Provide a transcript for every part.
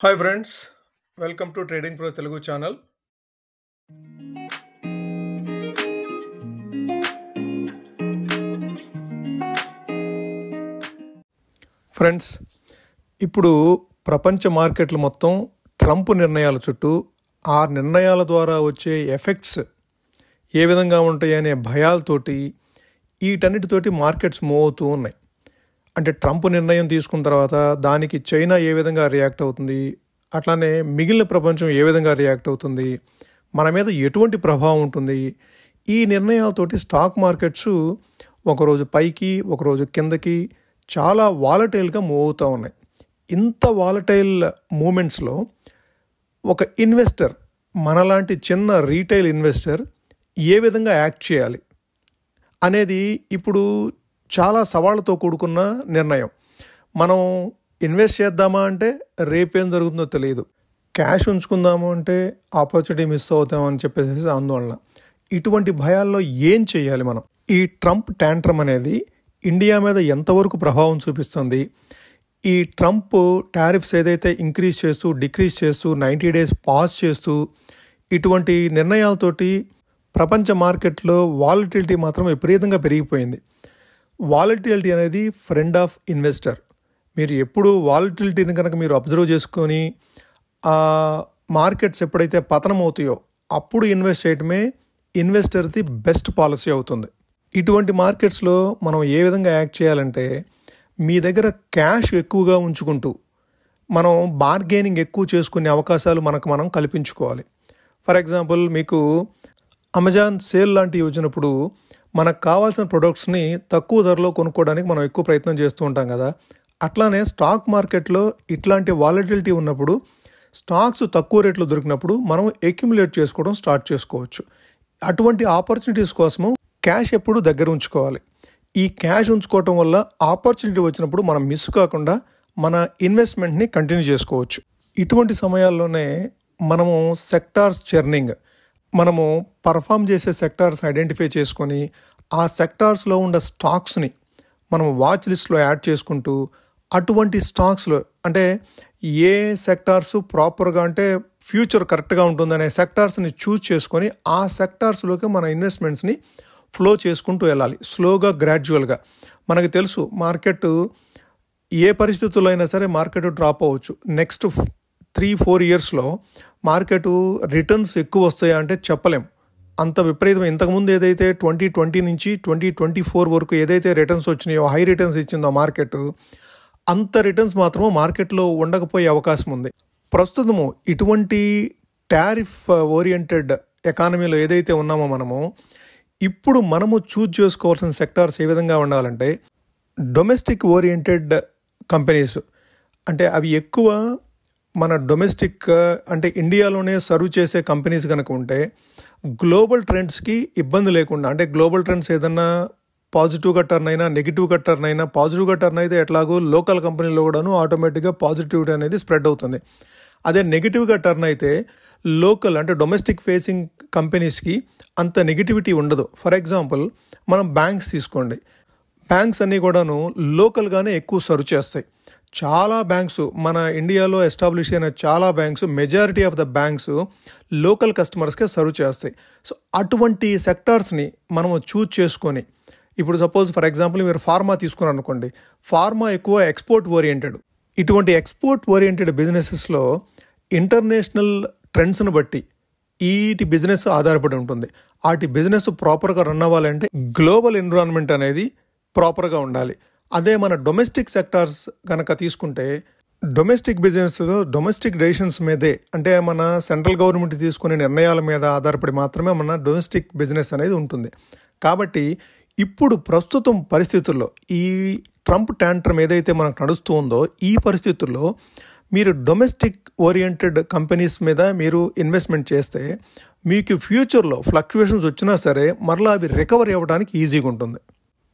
Hi friends, welcome to trading pro Telugu channel. Friends, ఇప్పుడు ప్రపంచ మార్కెట్లు మొత్తం ట్రంప్ నిర్ణయాల చుట్టూ, ఆ నిర్ణయాల ద్వారా వచ్చే ఎఫెక్ట్స్ ఏ విధంగా ఉంటాయి అనే భయాలతోటి వీటన్నిటితోటి మార్కెట్స్ మూవ్ అవుతూ ఉన్నాయి. అంటే ట్రంప్ నిర్ణయం తీసుకున్న తర్వాత దానికి చైనా ఏ విధంగా రియాక్ట్ అవుతుంది, అట్లానే మిగిలిన ప్రపంచం ఏ విధంగా రియాక్ట్ అవుతుంది, మన మీద ఎటువంటి ప్రభావం ఉంటుంది, ఈ నిర్ణయాలతోటి స్టాక్ మార్కెట్స్ ఒకరోజు పైకి ఒకరోజు కిందకి చాలా వాలటైల్గా మూవ్ అవుతూ ఉన్నాయి. ఇంత వాలటైల్ మూమెంట్స్లో ఒక ఇన్వెస్టర్, మనలాంటి చిన్న రీటైల్ ఇన్వెస్టర్ ఏ విధంగా యాక్ట్ చేయాలి అనేది ఇప్పుడు చాలా సవాళ్ళతో కూడుకున్న నిర్ణయం. మనం ఇన్వెస్ట్ చేద్దామా అంటే రేపేం జరుగుతుందో తెలియదు, క్యాష్ ఉంచుకుందాము అంటే ఆపర్చునిటీ మిస్ అవుతామని చెప్పేసి ఆందోళన. ఇటువంటి భయాల్లో ఏం చేయాలి మనం? ఈ ట్రంప్ ట్యాంట్రమ్ అనేది ఇండియా మీద ఎంతవరకు ప్రభావం చూపిస్తుంది? ఈ ట్రంప్ టారిఫ్స్ ఏదైతే ఇంక్రీజ్ చేస్తూ డిక్రీజ్ చేస్తూ 90 days పాజ్ చేస్తూ ఇటువంటి నిర్ణయాలతోటి ప్రపంచ మార్కెట్లో వాలటిలిటీ మాత్రం విపరీతంగా పెరిగిపోయింది. వాలటిలిటీ అనేది ఫ్రెండ్ ఆఫ్ ఇన్వెస్టర్. మీరు ఎప్పుడు వాలటిలిటీని కనుక మీరు అబ్జర్వ్ చేసుకొని ఆ మార్కెట్స్ ఎప్పుడైతే పతనం అవుతాయో అప్పుడు ఇన్వెస్ట్ చేయడమే ఇన్వెస్టర్ది బెస్ట్ పాలసీ అవుతుంది. ఇటువంటి మార్కెట్స్లో మనం ఏ విధంగా యాక్ట్ చేయాలంటే, మీ దగ్గర క్యాష్ ఎక్కువగా ఉంచుకుంటూ మనం బార్గెనింగ్ ఎక్కువ చేసుకునే అవకాశాలు మనం కల్పించుకోవాలి. ఫర్ ఎగ్జాంపుల్, మీకు అమెజాన్ సేల్ లాంటివి వచ్చినప్పుడు మనకు కావాల్సిన ప్రొడక్ట్స్ని తక్కువ ధరలో కొనుక్కోవడానికి మనం ఎక్కువ ప్రయత్నం చేస్తూ ఉంటాం కదా. అట్లానే స్టాక్ మార్కెట్లో ఇట్లాంటి వాలటిలిటీ ఉన్నప్పుడు, స్టాక్స్ తక్కువ రేట్లో దొరికినప్పుడు మనం అక్యుములేట్ చేసుకోవడం స్టార్ట్ చేసుకోవచ్చు. అటువంటి ఆపర్చునిటీస్ కోసము క్యాష్ ఎప్పుడు దగ్గర ఉంచుకోవాలి. ఈ క్యాష్ ఉంచుకోవటం వల్ల ఆపర్చునిటీ వచ్చినప్పుడు మనం మిస్ కాకుండా మన ఇన్వెస్ట్మెంట్ని కంటిన్యూ చేసుకోవచ్చు. ఇటువంటి సమయాల్లోనే మనము సెక్టార్స్ చర్నింగ్, మనము పర్ఫామ్ చేసే సెక్టార్స్ ఐడెంటిఫై చేసుకొని ఆ సెక్టార్స్లో ఉన్న స్టాక్స్ని మనం వాచ్ లిస్ట్లో యాడ్ చేసుకుంటూ, అటువంటి స్టాక్స్లో అంటే ఏ సెక్టార్స్ ప్రాపర్గా అంటే ఫ్యూచర్ కరెక్ట్గా ఉంటుందనే సెక్టార్స్ని చూస్ చేసుకొని ఆ సెక్టార్స్లోకి మన ఇన్వెస్ట్మెంట్స్ని ఫ్లో చేసుకుంటూ వెళ్ళాలి, స్లోగా గ్రాడ్యువల్గా. మనకు తెలుసు మార్కెట్ ఏ పరిస్థితుల్లో అయినా సరే మార్కెట్ డ్రాప్ అవ్వచ్చు. నెక్స్ట్ 3-4 yearsలో మార్కెట్ రిటర్న్స్ ఎక్కువ వస్తాయా అంటే చెప్పలేం. అంత విపరీతం. ఇంతకుముందు ఏదైతే 2020 నుంచి 2024 వరకు ఏదైతే రిటర్న్స్ వచ్చినాయో, హై రిటర్న్స్ ఇచ్చిందో మార్కెట్, అంత రిటర్న్స్ మాత్రము మార్కెట్లో ఉండకపోయే అవకాశం ఉంది. ప్రస్తుతము ఇటువంటి టారిఫ్ ఓరియంటెడ్ ఎకానమీలో ఏదైతే ఉన్నామో ఇప్పుడు మనము చూజ్ చేసుకోవాల్సిన సెక్టార్స్ ఏ విధంగా ఉండాలంటే, డొమెస్టిక్ ఓరియంటెడ్ కంపెనీస్. అంటే అవి ఎక్కువ మన డొమెస్టిక్ అంటే ఇండియాలోనే సర్వ్ చేసే కంపెనీస్ కనుక ఉంటే గ్లోబల్ ట్రెండ్స్కి ఇబ్బంది లేకుండా, అంటే గ్లోబల్ ట్రెండ్స్ ఏదన్నా పాజిటివ్గా టర్న్ అయినా నెగిటివ్గా టర్న్ అయినా, పాజిటివ్గా టర్న్ అయితే ఎట్లాగో లోకల్ కంపెనీలో కూడాను ఆటోమేటిక్గా పాజిటివిటీ అనేది స్ప్రెడ్ అవుతుంది. అదే నెగిటివ్గా టర్న్ అయితే లోకల్ అంటే డొమెస్టిక్ ఫేసింగ్ కంపెనీస్కి అంత నెగిటివిటీ ఉండదు. ఫర్ ఎగ్జాంపుల్, మనం బ్యాంక్స్ తీసుకోండి. బ్యాంక్స్ అన్నీ కూడాను లోకల్గానే ఎక్కువ సర్వ్ చేస్తాయి. చాలా బ్యాంక్స్ మన ఇండియాలో ఎస్టాబ్లిష్ అయిన చాలా banks, majority of the banks local కస్టమర్స్కే సర్వ్ చేస్తాయి. సో అటువంటి సెక్టార్స్ని మనము చూజ్ చేసుకొని, ఇప్పుడు సపోజ్ ఫర్ ఎగ్జాంపుల్ మీరు ఫార్మా తీసుకున్నారు అనుకోండి. ఫార్మా ఎక్కువ ఎక్స్పోర్ట్ ఓరియంటెడ్. ఇటువంటి ఎక్స్పోర్ట్ ఓరియంటెడ్ బిజినెసెస్లో ఇంటర్నేషనల్ ట్రెండ్స్ని బట్టి ఈటి బిజినెస్ ఆధారపడి ఉంటుంది. వాటి బిజినెస్ ప్రాపర్గా రన్ అవ్వాలంటే గ్లోబల్ ఎన్విరాన్మెంట్ అనేది ప్రాపర్గా ఉండాలి. అదే మన డొమెస్టిక్ సెక్టార్స్ కనుక తీసుకుంటే, డొమెస్టిక్ బిజినెస్లో డొమెస్టిక్ డెసిషన్స్ మీదే, అంటే మన సెంట్రల్ గవర్నమెంట్ తీసుకునే నిర్ణయాల మీద ఆధారపడి మాత్రమే మన డొమెస్టిక్ బిజినెస్ అనేది ఉంటుంది. కాబట్టి ఇప్పుడు ప్రస్తుతం పరిస్థితుల్లో ఈ ట్రంప్ ట్యాంట్రమ్ ఏదైతే మనకు నడుస్తూ ఉందో, ఈ పరిస్థితుల్లో మీరు డొమెస్టిక్ ఓరియంటెడ్ కంపెనీస్ మీద మీరు ఇన్వెస్ట్మెంట్ చేస్తే మీకు ఫ్యూచర్లో ఫ్లక్చువేషన్స్ వచ్చినా సరే మరలా అవి రికవరీ అవ్వడానికి ఈజీగా ఉంటుంది.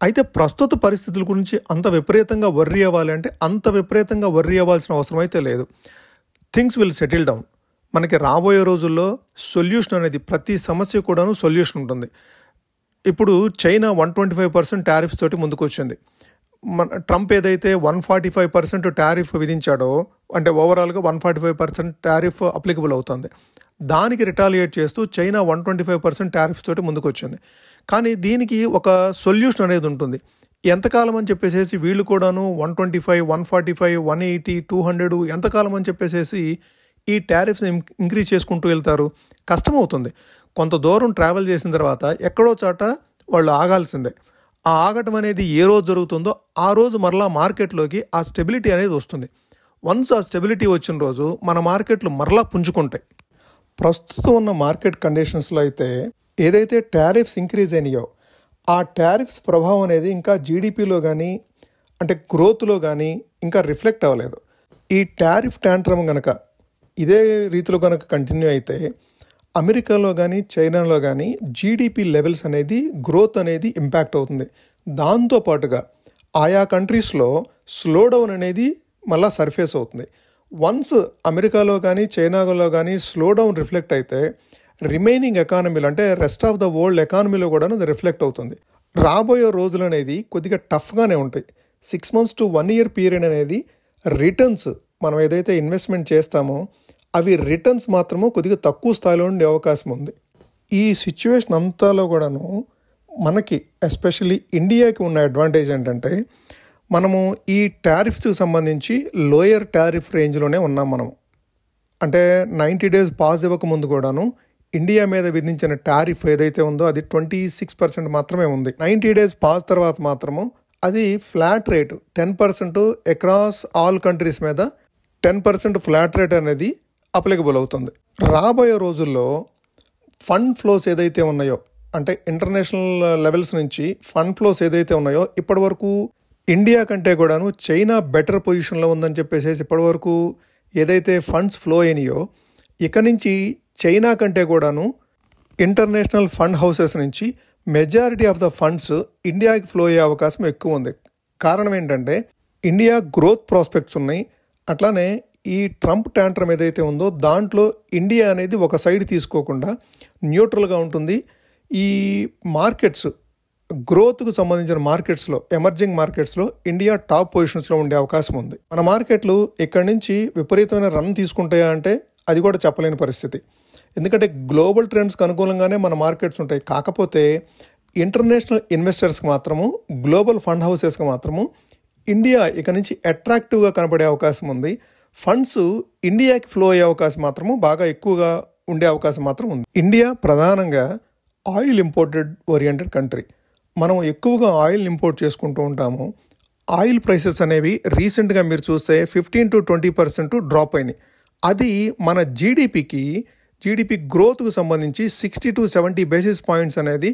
అయితే ప్రస్తుత పరిస్థితుల గురించి అంత విపరీతంగా వర్రీ అవ్వాలి అంటే అంత విపరీతంగా వర్రీ అవ్వాల్సిన అవసరం అయితే లేదు. Things will settle down. మనకి రాబోయే రోజుల్లో సొల్యూషన్ అనేది, ప్రతి సమస్య కూడాను సొల్యూషన్ ఉంటుంది. ఇప్పుడు చైనా 125% టారిఫ్స్ తోటి ముందుకు వచ్చింది. ట్రంప్ ఏదైతే 145% టారిఫ్ విధించాడో, అంటే ఓవరాల్గా 145% టారిఫ్ అప్లికబుల్ అవుతుంది. దానికి రిటాలియేట్ చేస్తూ చైనా 125% టారిఫ్ తోటి ముందుకు వచ్చింది. కానీ దీనికి ఒక సొల్యూషన్ అనేది ఉంటుంది. ఎంతకాలం అని చెప్పేసి వీళ్ళు కూడాను 125, 145, 180, 200 ఎంతకాలం అని చెప్పేసి ఈ టారిఫ్స్ ఇంక్రీజ్ చేసుకుంటూ వెళ్తారు? కష్టమవుతుంది. కొంత దూరం ట్రావెల్ చేసిన తర్వాత ఎక్కడో చోట వాళ్ళు ఆగాల్సిందే. ఆ ఆగటం అనేది ఏ రోజు జరుగుతుందో ఆ రోజు మరలా మార్కెట్లోకి ఆ స్టెబిలిటీ అనేది వస్తుంది. వన్స్ ఆ స్టెబిలిటీ వచ్చిన రోజు మన మార్కెట్లు మరలా పుంజుకుంటాయి. ప్రస్తుతం ఉన్న మార్కెట్ కండిషన్స్లో అయితే ఏదైతే టారిఫ్స్ ఇంక్రీజ్ అయినాయో ఆ టారిఫ్స్ ప్రభావం అనేది ఇంకా జీడిపిలో కానీ, అంటే గ్రోత్లో కానీ ఇంకా రిఫ్లెక్ట్ అవ్వలేదు. ఈ టారిఫ్ ట్యాంట్రమ్ కనుక ఇదే రీతిలో కనుక కంటిన్యూ అయితే అమెరికాలో కానీ చైనాలో కానీ జీడిపి లెవెల్స్ అనేది గ్రోత్ అనేది ఇంపాక్ట్ అవుతుంది. దాంతోపాటుగా ఆయా కంట్రీస్లో స్లో డౌన్ అనేది మళ్ళీ సర్ఫేస్ అవుతుంది. వన్స్ అమెరికాలో కానీ చైనాలో కానీ స్లో డౌన్ రిఫ్లెక్ట్ అయితే రిమైనింగ్ ఎకానమీలో, అంటే రెస్ట్ ఆఫ్ ద వరల్డ్ ఎకానమీలో కూడా అది రిఫ్లెక్ట్ అవుతుంది. రాబోయే రోజులు అనేది కొద్దిగా టఫ్గానే ఉంటాయి. 6 months to 1 year పీరియడ్ అనేది రిటర్న్స్ మనం ఏదైతే ఇన్వెస్ట్మెంట్ చేస్తామో అవి రిటర్న్స్ మాత్రము కొద్దిగా తక్కువ స్థాయిలో ఉండే అవకాశం ఉంది. ఈ సిచ్యువేషన్ అంతాలో కూడాను మనకి ఎస్పెషల్లీ ఇండియాకి ఉన్న అడ్వాంటేజ్ ఏంటంటే మనము ఈ టారిఫ్స్కి సంబంధించి లోయర్ టారిఫ్ రేంజ్లోనే ఉన్నాం మనము. అంటే 90 days పాజ్ ఇవ్వకముందు కూడాను ఇండియా మీద విధించిన టారిఫ్ ఏదైతే ఉందో అది 26% మాత్రమే ఉంది. 90 days పాజ్ తర్వాత మాత్రము అది flat rate 10% across all countries మీద 10% ఫ్లాట్ రేట్ అనేది అప్లికబుల్ అవుతుంది. రాబోయే రోజుల్లో ఫండ్ ఫ్లోస్ ఏదైతే ఉన్నాయో, అంటే ఇంటర్నేషనల్ లెవెల్స్ నుంచి ఫండ్ ఫ్లోస్ ఏదైతే ఉన్నాయో ఇప్పటి వరకు ఇండియా కంటే కూడాను చైనా బెటర్ పొజిషన్లో ఉందని చెప్పేసి ఇప్పటి వరకు ఏదైతే ఫండ్స్ ఫ్లో అయినాయో ఇక నుంచి చైనా కంటే కూడాను ఇంటర్నేషనల్ ఫండ్ హౌసెస్ నుంచి మెజారిటీ ఆఫ్ ద ఫండ్స్ ఇండియాకి ఫ్లో అయ్యే అవకాశం ఎక్కువ ఉంది. కారణం ఏంటంటే ఇండియా గ్రోత్ ప్రాస్పెక్ట్స్ ఉన్నాయి. అట్లానే ఈ ట్రంప్ ట్యాంట్రమ్ ఏదైతే ఉందో దాంట్లో ఇండియా అనేది ఒక సైడ్ తీసుకోకుండా న్యూట్రల్గా ఉంటుంది. ఈ మార్కెట్స్ గ్రోత్కు సంబంధించిన మార్కెట్స్లో, ఎమర్జింగ్ మార్కెట్స్లో ఇండియా టాప్ పొజిషన్స్లో ఉండే అవకాశం ఉంది. మన మార్కెట్లు ఇక్కడి నుంచి విపరీతమైన రన్ తీసుకుంటాయా అంటే అది కూడా చెప్పలేని పరిస్థితి. ఎందుకంటే గ్లోబల్ ట్రెండ్స్కి అనుకూలంగానే మన మార్కెట్స్ ఉంటాయి. కాకపోతే ఇంటర్నేషనల్ ఇన్వెస్టర్స్కి మాత్రము, గ్లోబల్ ఫండ్ హౌసెస్కి మాత్రము ఇండియా ఇక నుంచి అట్రాక్టివ్గా కనపడే అవకాశం ఉంది. ఫండ్స్ ఇండియాకి ఫ్లో అయ్యే అవకాశం మాత్రము బాగా ఎక్కువగా ఉండే అవకాశం మాత్రం ఉంది. ఇండియా ప్రధానంగా ఆయిల్ ఇంపోర్టెడ్ ఓరియంటెడ్ కంట్రీ. మనం ఎక్కువగా ఆయిల్ ఇంపోర్ట్ చేసుకుంటూ ఉంటాము. ఆయిల్ ప్రైసెస్ అనేవి రీసెంట్గా మీరు చూస్తే 15 to 20% డ్రాప్ అయినాయి. అది మన జీడిపి గ్రోత్కు సంబంధించి 60 to 70 basis points అనేది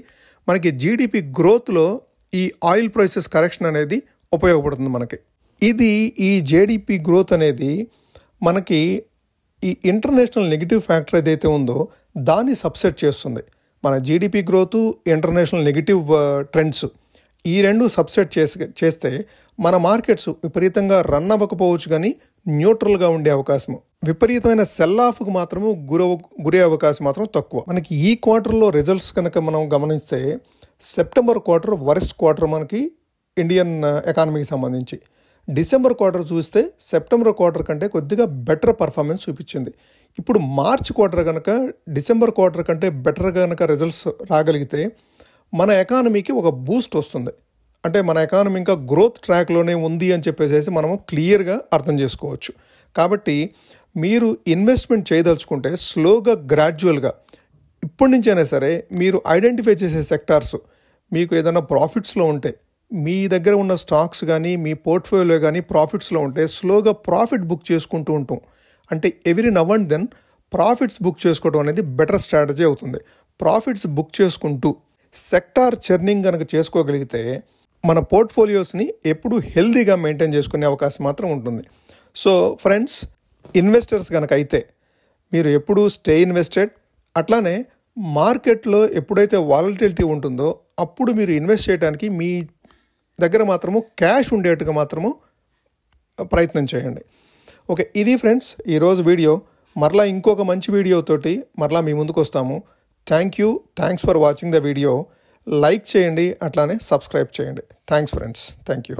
మనకి జీడిపి గ్రోత్లో ఈ ఆయిల్ ప్రైసెస్ కరెక్షన్ అనేది ఉపయోగపడుతుంది మనకి. ఇది ఈ జీడిపి గ్రోత్ అనేది మనకి ఈ ఇంటర్నేషనల్ నెగిటివ్ ఫ్యాక్టర్ ఏదైతే ఉందో దాన్ని సబ్సెట్ చేస్తుంది. మన GDP growth, international negative trends ఈ రెండు సబ్సెట్ చేస్తే మన మార్కెట్స్ విపరీతంగా రన్ అవ్వకపోవచ్చు కానీ న్యూట్రల్గా ఉండే అవకాశం, విపరీతమైన సెల్ ఆఫ్కు మాత్రము గురే అవకాశం మాత్రం తక్కువ. మనకి ఈ క్వార్టర్లో రిజల్ట్స్ కనుక మనం గమనిస్తే సెప్టెంబర్ క్వార్టర్ వరస్ట్ క్వార్టర్ మనకి ఇండియన్ ఎకానమీకి సంబంధించి. డిసెంబర్ క్వార్టర్ చూస్తే సెప్టెంబర్ క్వార్టర్ కంటే కొద్దిగా బెటర్ పర్ఫార్మెన్స్ చూపించింది. ఇప్పుడు మార్చ్ క్వార్టర్ కనుక డిసెంబర్ క్వార్టర్ కంటే బెటర్ కనుక రిజల్ట్స్ రాగలిగితే మన ఎకానమీకి ఒక బూస్ట్ వస్తుంది. అంటే మన ఎకానమీ ఇంకా గ్రోత్ ట్రాక్లోనే ఉంది అని చెప్పేసి మనము క్లియర్గా అర్థం చేసుకోవచ్చు. కాబట్టి మీరు ఇన్వెస్ట్మెంట్ చేయదలుచుకుంటే స్లోగా, గ్రాడ్యువల్గా ఇప్పటి నుంచైనా సరే మీరు ఐడెంటిఫై చేసే సెక్టార్స్ మీకు ఏదైనా ప్రాఫిట్స్లో ఉంటే, మీ దగ్గర ఉన్న స్టాక్స్ కానీ మీ పోర్ట్ఫోలియో కానీ ప్రాఫిట్స్లో ఉంటే స్లోగా ప్రాఫిట్ బుక్ చేసుకుంటూ ఉంటాం. అంటే every now and then profits book చేసుకోవడం అనేది బెటర్ స్ట్రాటజీ అవుతుంది. ప్రాఫిట్స్ బుక్ చేసుకుంటూ సెక్టార్ చర్నింగ్ కనుక చేసుకోగలిగితే మన పోర్ట్ఫోలియోస్ని ఎప్పుడు హెల్దీగా మెయింటైన్ చేసుకునే అవకాశం మాత్రం ఉంటుంది. సో ఫ్రెండ్స్, ఇన్వెస్టర్స్ కనుక అయితే మీరు ఎప్పుడు స్టే ఇన్వెస్టెడ్. అట్లానే మార్కెట్లో ఎప్పుడైతే వాలటిలిటీ ఉంటుందో అప్పుడు మీరు ఇన్వెస్ట్ చేయడానికి మీ దగ్గర మాత్రము క్యాష్ ఉండేట్టుగా మాత్రము ప్రయత్నం చేయండి. ఓకే, ఇది ఫ్రెండ్స్ ఈరోజు వీడియో. మరలా ఇంకొక మంచి వీడియోతోటి మరలా మీ ముందుకు వస్తాము. Thanks for watching the video. Like చేయండి, అట్లానే సబ్స్క్రైబ్ చేయండి. Thanks friends, thank you.